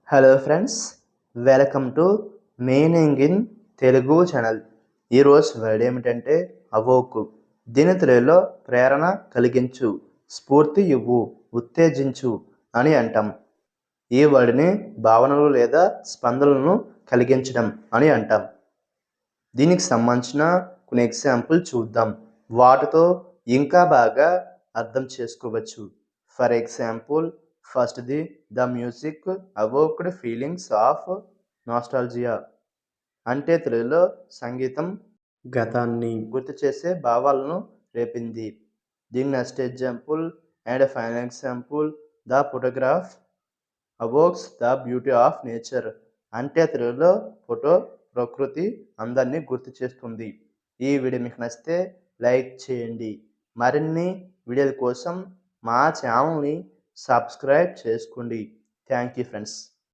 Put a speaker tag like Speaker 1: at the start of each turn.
Speaker 1: Hello friends, welcome to meaning in Telugu channel. ఈరోజు word ఏమిటంటే అవోకు. దీని తెలుగులో ప్రేరణ కలిగించు, స్ఫూర్తి ఇవ్వు, ఉత్తేజించు అని అంటాం. ఈ వర్డ్ని భావనలు లేదా స్పందనలను కలిగించడం అని అంటాం. దీనికి సంబంధించిన కొన్ని ఎగ్జాంపుల్ చూద్దాం. వాటితో ఇంకా బాగా అర్థం చేసుకోవచ్చు. ఫర్ ఎగ్జాంపుల్, ఫస్ట్ది the music evoked feelings of nostalgia. అంటే తెలుగులో సంగీతం గతాన్ని గుర్తు చేసే భావాలను రేపింది. దీని next example and final example, the photograph evokes the beauty of nature. అంటే తెలుగులో ఫోటో ప్రకృతి అందాన్ని గుర్తు చేస్తుంది. ఈ వీడియో మీకు నచ్చితే లైక్ చేయండి. మరిన్ని వీడియోల కోసం మా ఛానల్ని సబ్స్క్రైబ్ చేసుకోండి. Thank you friends.